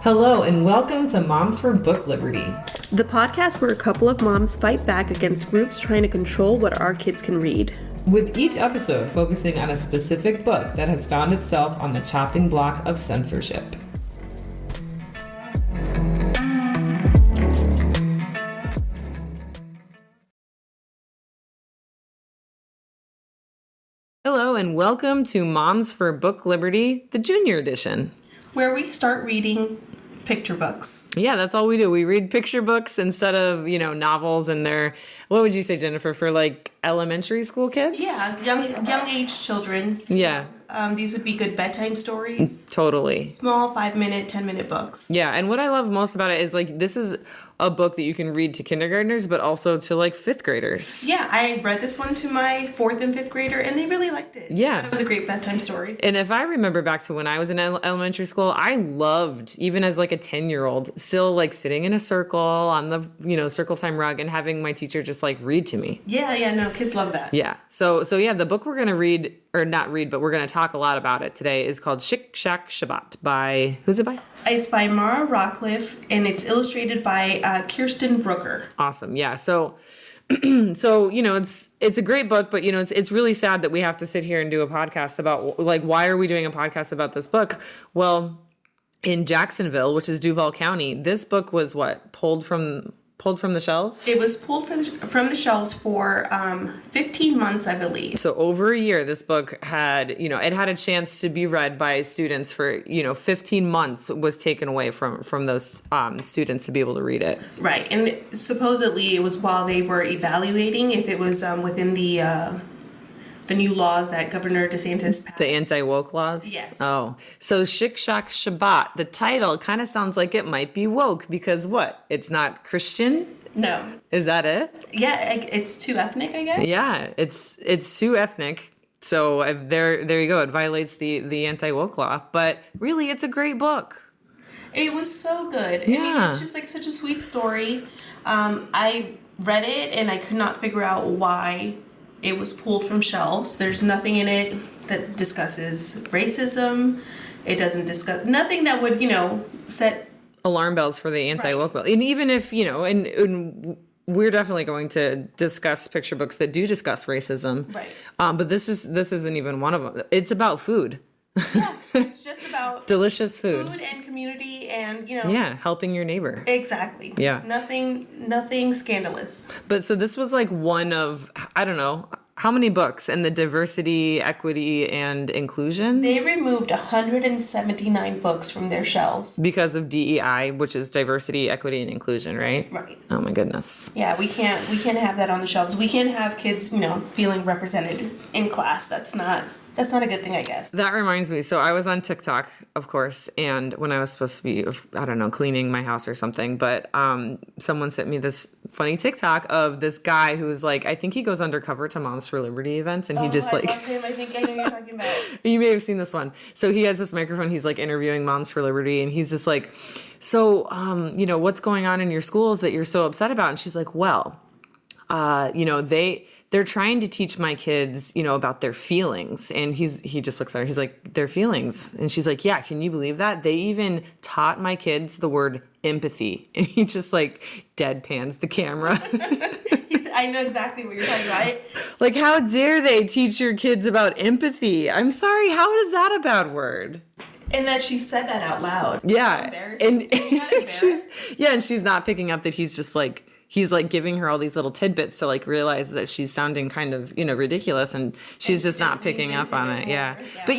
Hello, and welcome to Moms for Book Liberty, the podcast where a couple of moms fight back against groups trying to control what our kids can read. with each episode focusing on a specific book that has found itself on the chopping block of censorship. Hello, and welcome to Moms for Book Liberty, the Junior Edition, where we start reading picture books. Yeah, that's all we do. We read picture books instead of, novels, and they're, what would you say, Jennifer, for like elementary school kids? Yeah, young age children. Yeah. These would be good bedtime stories. Totally. Small 5-minute, 10-minute books. Yeah, and what I love most about it is like this is a book that you can read to kindergartners, but also to like 5th graders. Yeah, I read this one to my 4th and 5th grader, and they really liked it. Yeah. It was a great bedtime story. And if I remember back to when I was in elementary school, I loved, even as like a 10-year-old, still like sitting in a circle on the, circle time rug and having my teacher just like read to me. Yeah, no, kids love that. Yeah. So yeah, the book we're going to read, or not read, but we're going to talk a lot about it today is called Chik, Chak, Shabbat by, who's it by? It's by Mara Rockliff, and it's illustrated by Kirsten Brooker. Awesome. Yeah. So it's a great book, but it's really sad that we have to sit here and do a podcast about like, why are we doing a podcast about this book? Well, in Jacksonville, which is Duval County, this book was pulled from the shelf? It was pulled from the shelves for 15 months, I believe. So over a year, this book had, it had a chance to be read by students for, 15 months was taken away from those students to be able to read it. Right. And supposedly it was while they were evaluating if it was within the new laws that Governor DeSantis passed. The anti-woke laws? Yes. Oh. So Chik, Chak, Shabbat, the title kind of sounds like it might be woke because what? It's not Christian? No. Is that it? Yeah, it's too ethnic, I guess. Yeah, it's too ethnic. So there you go. It violates the anti-woke law. But really, it's a great book. It was so good. Yeah. I mean, it's just like such a sweet story. I read it and I could not figure out why it was pulled from shelves. There's nothing in it that discusses racism. It doesn't discuss nothing that would, set alarm bells for the anti-woke bill. And even if, and we're definitely going to discuss picture books that do discuss racism. Right. But this isn't even one of them. It's about food. Yeah, it's just about delicious food and community and, Yeah, helping your neighbor. Exactly. Yeah. Nothing scandalous. But so this was like one of, I don't know, how many books in the diversity, equity, and inclusion? They removed 179 books from their shelves. Because of DEI, which is diversity, equity, and inclusion, right? Right. Oh my goodness. Yeah, we can't have that on the shelves. We can't have kids, feeling represented in class. That's not a good thing, I guess. That reminds me. So I was on TikTok, of course, and when I was supposed to be, I don't know, cleaning my house or something, but someone sent me this funny TikTok of this guy who's like, I think he goes undercover to Moms for Liberty events, and he just I love him. I think I know what you're talking about. You may have seen this one. So he has this microphone. He's like interviewing Moms for Liberty, and he's just like, so, what's going on in your schools that you're so upset about? And she's like, well, they're trying to teach my kids, about their feelings. And he just looks at her. He's like, their feelings. And she's like, yeah, can you believe that? They even taught my kids the word empathy. And he just like deadpans the camera. I know exactly what you're talking about. Like, how dare they teach your kids about empathy? I'm sorry, how is that a bad word? And that she said that out loud. Yeah. And she's not picking up that he's just like, he's like giving her all these little tidbits to like realize that she's sounding kind of, ridiculous, and she's just not picking up on it. Yeah. But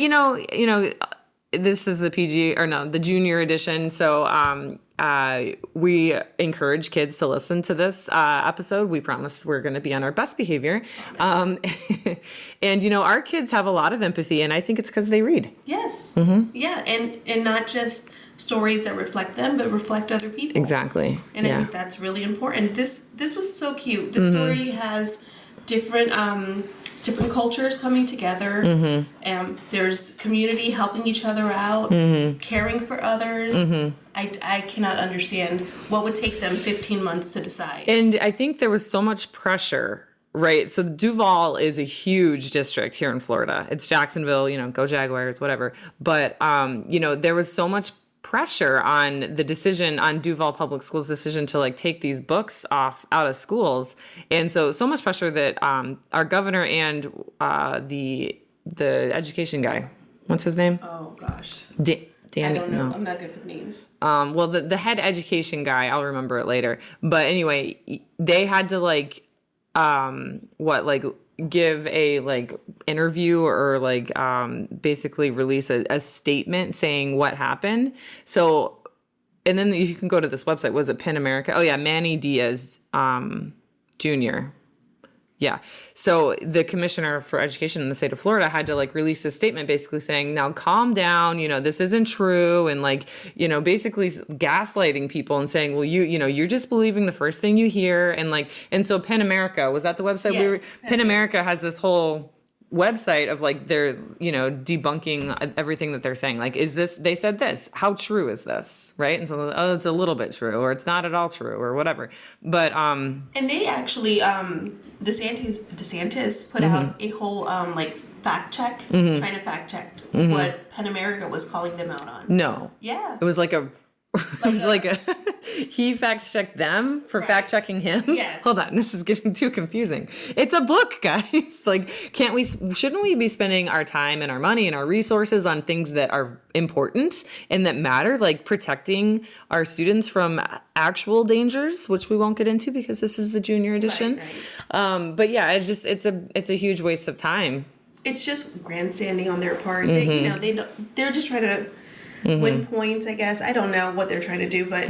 this is the the junior edition. So we encourage kids to listen to this episode. We promise we're going to be on our best behavior. And our kids have a lot of empathy, and I think it's because they read. Yes. Mm-hmm. Yeah. And not just stories that reflect them, but reflect other people. Exactly. And I think that's really important. This was so cute. The story has different cultures coming together. Mm-hmm. There's community helping each other out, caring for others. Mm-hmm. I cannot understand what would take them 15 months to decide. And I think there was so much pressure Right. So Duval is a huge district here in Florida. It's Jacksonville, go Jaguars, whatever. But, there was so much pressure on the decision on Duval Public Schools decision to like take these books out of schools. And so much pressure that our governor and the education guy, what's his name? Oh, gosh. Dan, I don't know. no. I'm not good with names. Well, the head education guy, I'll remember it later. But anyway, they had to give a interview or basically release a statement saying what happened. So, and then you can go to this website. Was it PEN America? Oh yeah, Manny Diaz Jr. Yeah. So the commissioner for education in the state of Florida had to release a statement basically saying, now calm down, this isn't true. And basically gaslighting people and saying, well, you're just believing the first thing you hear. And so PEN America, was that the website? Yes, PEN America has this whole website of they're, debunking everything that they're saying. Is this, they said this, how true is this? Right. And so, it's a little bit true, or it's not at all true, or whatever. But, and they actually, DeSantis put out a whole fact check, trying to fact check what PEN America was calling them out on. No. Yeah. It was he fact checked them for fact checking him. Yes. Hold on, this is getting too confusing. It's a book, guys. Shouldn't we be spending our time and our money and our resources on things that are important and that matter, like protecting our students from actual dangers, which we won't get into because this is the junior edition. Right. But yeah, it's a huge waste of time. It's just grandstanding on their part. They're just trying to win points, I guess. I don't know what they're trying to do, but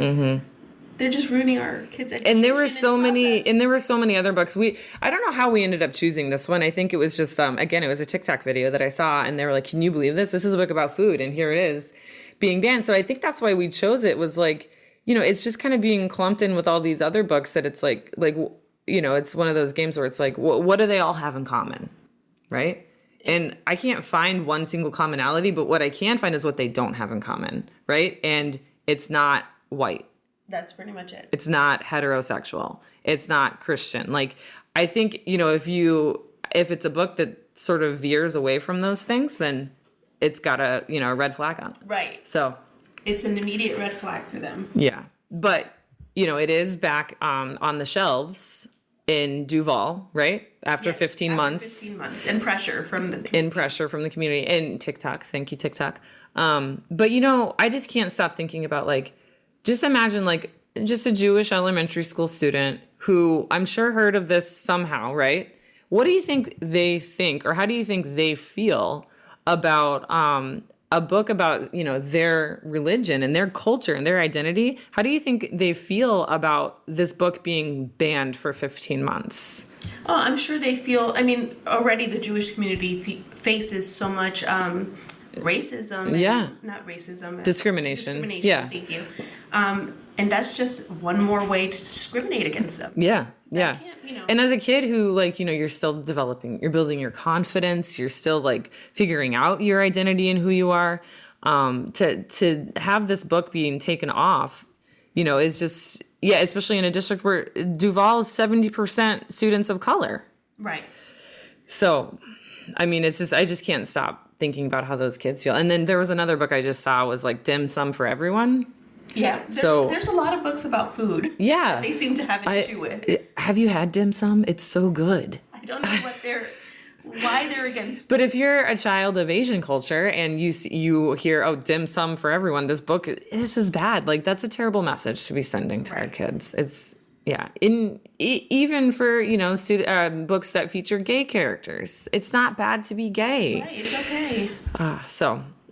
they're just ruining our kids' education. And there were so many other books. I don't know how we ended up choosing this one. I think it was just again, it was a TikTok video that I saw, and they were like, "Can you believe this? This is a book about food, and here it is being banned." So I think that's why we chose it. Was it's just kind of being clumped in with all these other books that it's it's one of those games where it's what do they all have in common, right? And I can't find one single commonality, but what I can find is what they don't have in common, right? And it's not white. That's pretty much it. It's not heterosexual. It's not Christian. I think, if it's a book that sort of veers away from those things, then it's got a red flag on it. Right. So it's an immediate red flag for them. Yeah. But, it is back on the shelves in Duval, right? After 15 months. 15 months. And pressure from the community. And TikTok. Thank you, TikTok. But, I just can't stop thinking about, just imagine, just a Jewish elementary school student who I'm sure heard of this somehow, right? What do you think they think, or how do you think they feel about a book about, their religion and their culture and their identity? How do you think they feel about this book being banned for 15 months? Oh, I'm sure they feel, already the Jewish community faces so much racism. Not racism. Discrimination. Yeah. Thank you. And that's just one more way to discriminate against them. Yeah. Yeah. And as a kid who you're still developing, you're building your confidence, you're still figuring out your identity and who you are, to have this book being taken off, is just, especially in a district where Duval is 70% students of color. Right. So, it's just, I just can't stop thinking about how those kids feel. And then there was another book I just saw was Dim Sum for Everyone. Yeah, there's a lot of books about food. Yeah, that they seem to have an issue with. Have you had dim sum? It's so good. I don't know why they're against. But if you're a child of Asian culture and you hear dim sum for everyone, this is bad. That's a terrible message to be sending to our kids. It's even for books that feature gay characters, it's not bad to be gay. Right, it's okay.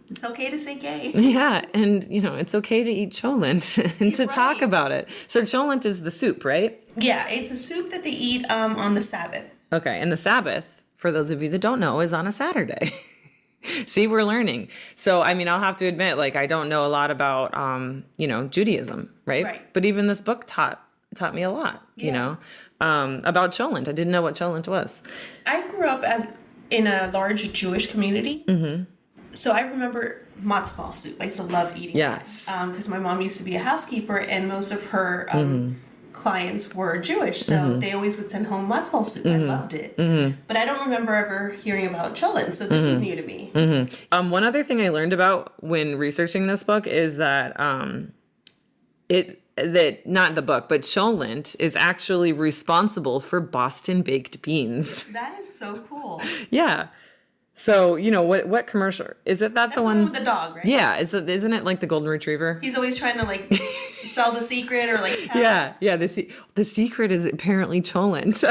It's okay to say gay. Yeah, and, it's okay to eat cholent and to talk about it. So cholent is the soup, right? Yeah, it's a soup that they eat on the Sabbath. Okay, and the Sabbath, for those of you that don't know, is on a Saturday. See, we're learning. So, I'll have to admit, I don't know a lot about, Judaism, right? But even this book taught me a lot, about cholent. I didn't know what cholent was. I grew up in a large Jewish community. Mm-hmm. So I remember matzo ball soup. I used to love eating it. Because my mom used to be a housekeeper, and most of her clients were Jewish, so they always would send home matzah soup. I loved it. But I don't remember ever hearing about cholent, so this was new to me. One other thing I learned about when researching this book is that not the book, but cholent is actually responsible for Boston baked beans. That is so cool. Yeah. So, what commercial is it? That's the one with the dog, right? Yeah. Isn't it like the golden retriever? He's always trying to like sell the secret or like tell. Yeah. The secret is apparently cholent.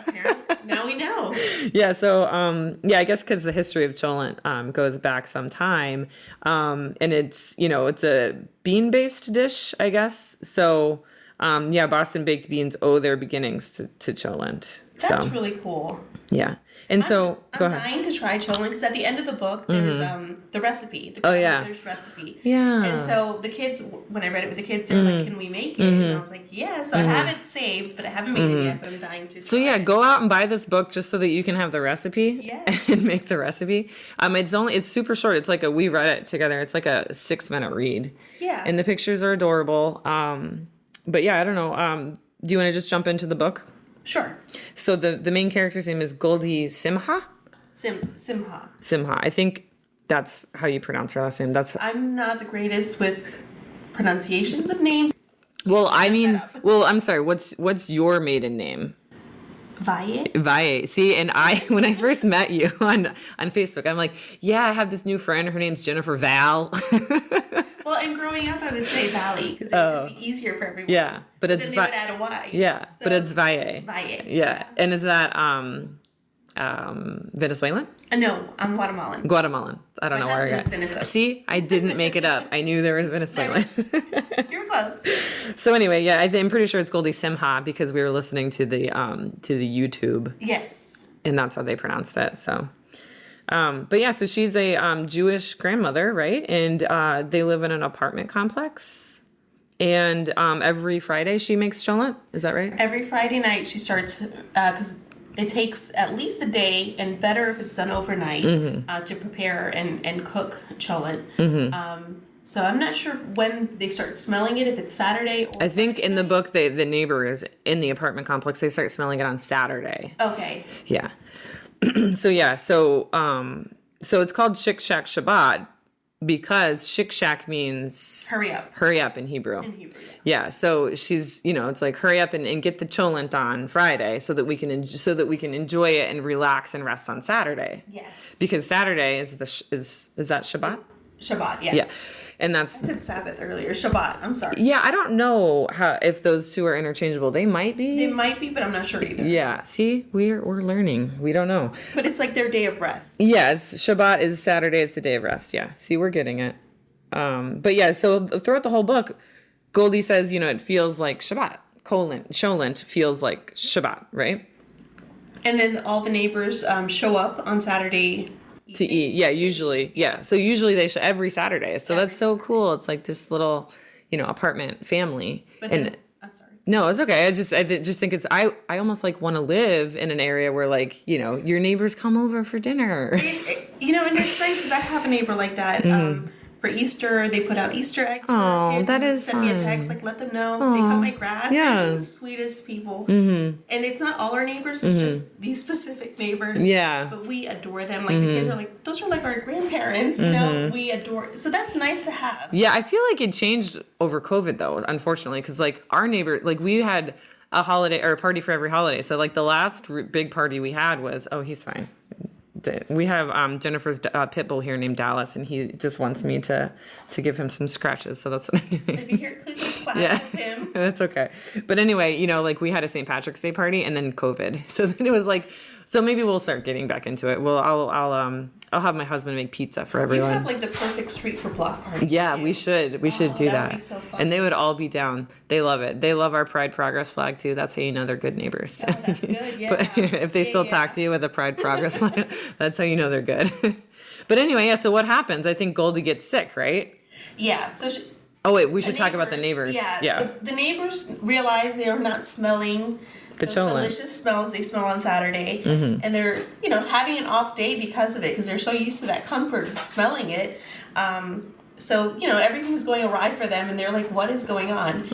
Apparently. Now we know. Yeah. So, I guess because the history of cholent goes back some time, and it's it's a bean-based dish, I guess. So, Boston baked beans owe their beginnings to cholent. That's really cool. Yeah. And I'm dying to try cholent because at the end of the book there's the recipe. The grandmother's recipe. Yeah. And so the kids, when I read it with the kids, they were like, "Can we make it?" And I was like, "Yeah." So I have it saved, but I haven't made it yet. But I'm dying to. So go out and buy this book just so that you can have the recipe. Yes. And make the recipe. It's super short. It's like we read it together. It's like a 6-minute read. Yeah. And the pictures are adorable. But I don't know. Do you want to just jump into the book? Sure. So the main character's name is Goldie Simha? Simha. Simha. I think that's how you pronounce her last name. I'm not the greatest with pronunciations of names. Well, I'm sorry. What's your maiden name? Valle. See, and when I first met you on Facebook, I'm like, I have this new friend. Her name's Jennifer Val. Well, and growing up, I would say Valley because it would just be easier for everyone. Yeah, but it's then they would add a Y. Yeah, so, but it's Valle. Valle. Yeah, and is that Venezuelan? No, I'm Guatemalan. Guatemalan. I don't know where I got. Venezuelan. See, I didn't make it up. I knew there was Venezuelan. You're close. So anyway, I'm pretty sure it's Goldie Simha because we were listening to the YouTube. Yes. And that's how they pronounced it. So. So she's a Jewish grandmother, right? And they live in an apartment complex. And every Friday she makes cholent. Is that right? Every Friday night she starts, because it takes at least a day, and better if it's done overnight, to prepare and cook cholent. So I'm not sure when they start smelling it, if it's Saturday or I think in the book, the neighbors in the apartment complex, they start smelling it on Saturday. Okay. Yeah. So it's called Chik, Chak, Shabbat because Chik, Chak means hurry up in Hebrew. Yeah. So she's, it's like hurry up and get the cholent on Friday so that we can enjoy it and relax and rest on Saturday. Yes. Because Saturday is that Shabbat? Shabbat, yeah. Yeah. And I said Sabbath earlier. Shabbat. I'm sorry. Yeah, I don't know if those two are interchangeable. They might be. But I'm not sure either. Yeah. See, we're learning. We don't know. But it's like their day of rest. Yes, Shabbat is Saturday. It's the day of rest. Yeah. See, we're getting it. So throughout the whole book, Goldie says, it feels like Shabbat. Cholent feels like Shabbat, right? And then all the neighbors show up on Saturday to eat. Yeah, usually. Yeah. So usually they show every Saturday. So that's so cool. It's like this little, apartment family. But then, I'm sorry. No, it's okay. I just think I almost like want to live in an area where your neighbors come over for dinner. And it's nice because I have a neighbor like that. For Easter, they put out Easter eggs for our kids. That is send me a text, let them know. They cut my grass. Yeah. They're just the sweetest people. And it's not all our neighbors. It's just these specific neighbors. Yeah. But we adore them. Like, the kids are like, those are like our grandparents. We adore. So that's nice to have. Yeah, I feel like it changed over COVID, though, unfortunately. Because, our neighbor, we had a holiday or a party for every holiday. So, the last big party we had was, he's fine. We have Jennifer's pit bull here named Dallas, and he just wants me to give him some scratches. So that's what I'm doing. So if you hear click clap, that's him. That's okay. But anyway, we had a St. Patrick's Day party and then COVID. So then it was so maybe we'll start getting back into it. Well, I'll have my husband make pizza for everyone. You have the perfect street for block parties. Yeah, too. We should do that. Would be so fun. And they would all be down. They love it. They love our Pride Progress flag too. That's how you know they're good neighbors. Oh, that's good. Yeah. But if they still talk to you with a Pride Progress flag, that's how you know they're good. But anyway, so what happens? I think Goldie gets sick, right? Yeah. So we should talk about the neighbors. Yeah. So the neighbors realize they are not smelling those delicious smells they smell on Saturday, and they're having an off day because of it, because they're so used to that comfort of smelling it. So everything's going awry for them, and they're like, "What is going on?"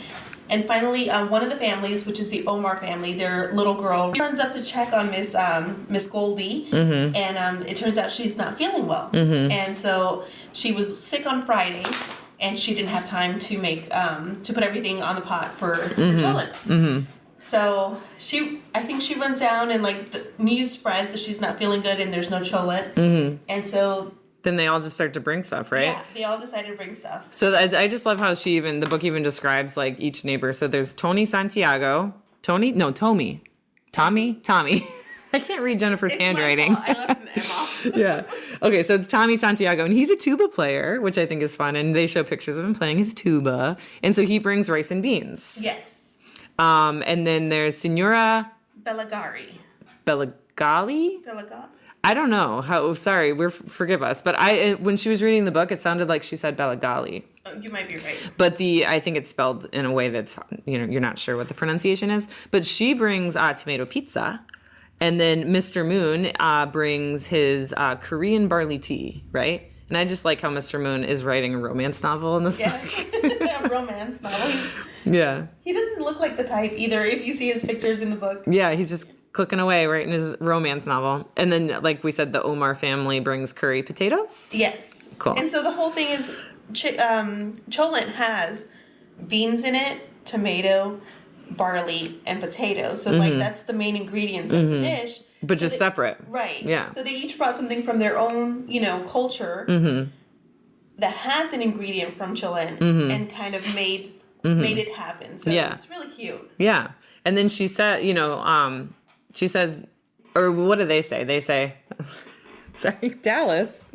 And finally, one of the families, which is the Omar family, their little girl runs up to check on Miss Goldie, and it turns out she's not feeling well, and so she was sick on Friday, and she didn't have time to make to put everything on the pot for Cholent. So I think she runs down, and like the news spreads that she's not feeling good, and there's no Cholent, and so. Then they all just start to bring stuff, right? Yeah, they all decided to bring stuff. So I just love how the book even describes like each neighbor. So there's Tommy. Tommy. I can't read Jennifer's handwriting. I left an M off. Yeah. Okay, so it's Tommy Santiago, and he's a tuba player, which I think is fun. And they show pictures of him playing his tuba. And so he brings rice and beans. Yes. And then there's Senora Belagari. Belagali? Belagali. I don't know how. Sorry, forgive us. But when she was reading the book, it sounded like she said Belagali. Oh, you might be right. But I think it's spelled in a way that's you're not sure what the pronunciation is. But she brings tomato pizza, and then Mr. Moon brings his Korean barley tea, right? And I just like how Mr. Moon is writing a romance novel in this book. A romance novel. Yeah. He doesn't look like the type either. If you see his pictures in the book. Yeah, he's just clicking away right in his romance novel. And then, like we said, the Omar family brings curry potatoes. Yes. Cool. And so the whole thing is, Cholent has beans in it, tomato, barley, and potatoes. So, like, that's the main ingredients of the dish. But just separate. Right. Yeah. So they each brought something from their own, culture that has an ingredient from Cholent and kind of made it happen. So it's really cute. Yeah. And then she said, she says, or what do they say? They say, sorry, Dallas.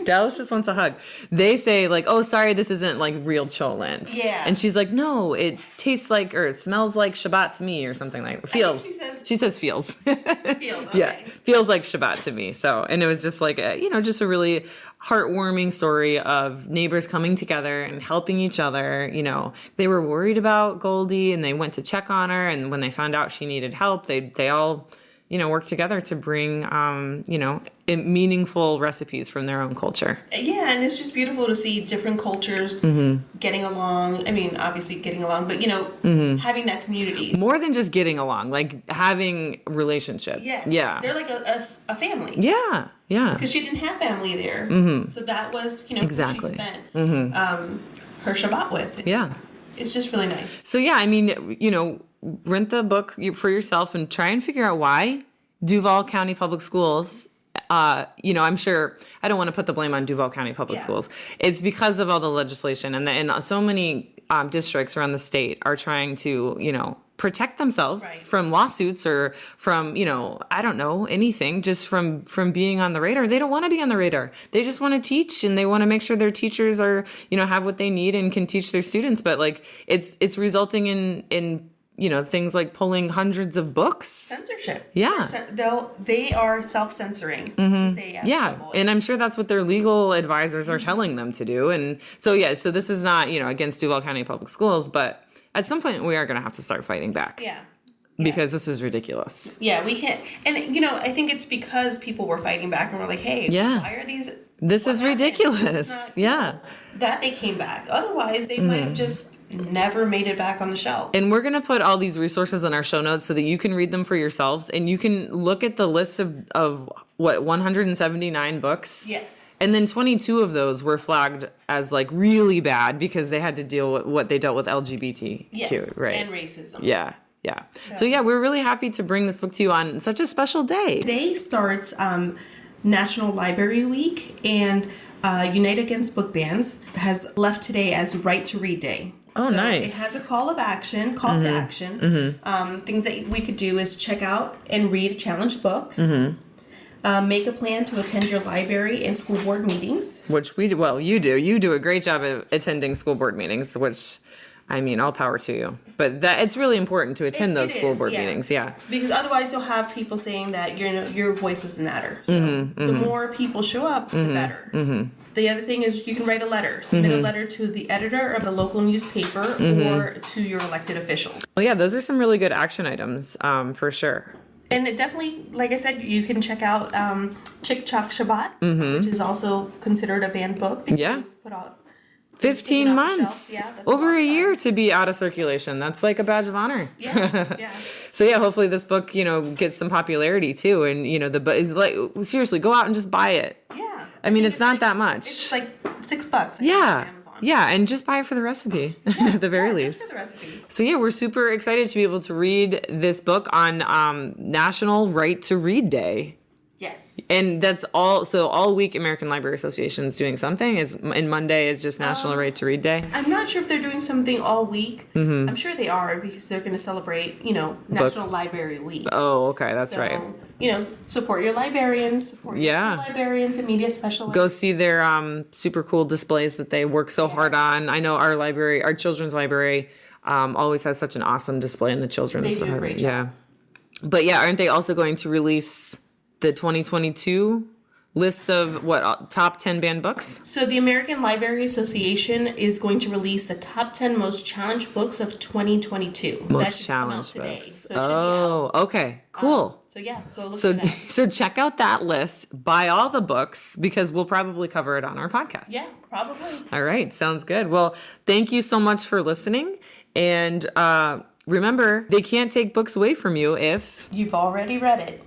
Dallas just wants a hug. They say like, oh, sorry, this isn't like real Cholent. Yeah. And she's like, no, it tastes like, or it smells like Shabbat to me or something like that. Feels. She says feels. Feels, okay. Yeah. Feels like Shabbat to me. So, and it was just like, just a really heartwarming story of neighbors coming together and helping each other. They were worried about Goldie and they went to check on her. And when they found out she needed help, they all, work together to bring, meaningful recipes from their own culture. Yeah, and it's just beautiful to see different cultures getting along. I mean, obviously getting along, but, having that community. More than just getting along, like having relationship. Yes. Yeah. They're like a family. Yeah. Yeah. Because she didn't have family there. So that was, exactly. who she spent her Shabbat with. Yeah. It's just really nice. So, yeah, I mean, rent the book for yourself and try and figure out why Duval County Public Schools, I'm sure, I don't want to put the blame on Duval County Public Schools. It's because of all the legislation and so many districts around the state are trying to, protect themselves from lawsuits or from, I don't know, anything, just from being on the radar. They don't want to be on the radar. They just want to teach and they want to make sure their teachers are, have what they need and can teach their students. But like it's resulting in things like pulling hundreds of books. Censorship. Yeah. They are self-censoring to stay out of trouble. And I'm sure that's what their legal advisors are telling them to do. And so, so this is not, against Duval County Public Schools, but at some point we are going to have to start fighting back. Yeah. Because this is ridiculous. Yeah, we can't. And, I think it's because people were fighting back and were like, hey, why are these... This is ridiculous. That they came back. Otherwise, they might have just never made it back on the shelf. And we're going to put all these resources in our show notes so that you can read them for yourselves and you can look at the list of 179 books. Yes. And then 22 of those were flagged as like really bad because they had to deal with what they dealt with LGBTQ, right? And racism. Yeah. Yeah. So we're really happy to bring this book to you on such a special day. Today starts National Library Week, and Unite Against Book Bans has left today as Right to Read Day. Oh, so nice. It has a call to action. Things that we could do is check out and read a challenge book. Make a plan to attend your library and school board meetings. Which you do. You do a great job of attending school board meetings, which, I mean, all power to you. But it's really important to attend those school board meetings, yeah. Because otherwise you'll have people saying that your voice doesn't matter. So the more people show up, the better. The other thing is you can write a letter. Submit a letter to the editor of the local newspaper or to your elected officials. Well, yeah, those are some really good action items, for sure. And it definitely, like I said, you can check out Chik, Chak, Shabbat, which is also considered a banned book because it was put out 15 taken off the months. shelf. Yeah, that's Over long a time. year to be out of circulation. That's like a badge of honor. Yeah. So yeah, hopefully this book, gets some popularity too. And, but is like, seriously, go out and just buy it. Yeah. I mean, think it's not like, that much. It's like $6. I think, Yeah. on Amazon. Yeah. And just buy it for the recipe at the very least. Just for the recipe. So yeah, we're super excited to be able to read this book on National Right to Read Day. Yes. And that's all week American Library Association is doing something, and Monday is just National Right to Read Day. I'm not sure if they're doing something all week. Mm-hmm. I'm sure they are because they're going to celebrate, National Library Week. Oh, okay, that's right. Support your librarians, support your Yeah. school librarians and media specialists. Go see their super cool displays that they work so hard on. I know our children's library, always has such an awesome display in the children's. They do a great job. Yeah. But yeah, aren't they also going to release the 2022 list of top 10 banned books? So the American Library Association is going to release the top 10 most challenged books of 2022. Most challenged today. books. So it should be out. okay, cool. So yeah, go look So for that. so check out that list, buy all the books because we'll probably cover it on our podcast. Yeah, probably. All right, sounds good. Well, thank you so much for listening. And remember, they can't take books away from you if You've already read it.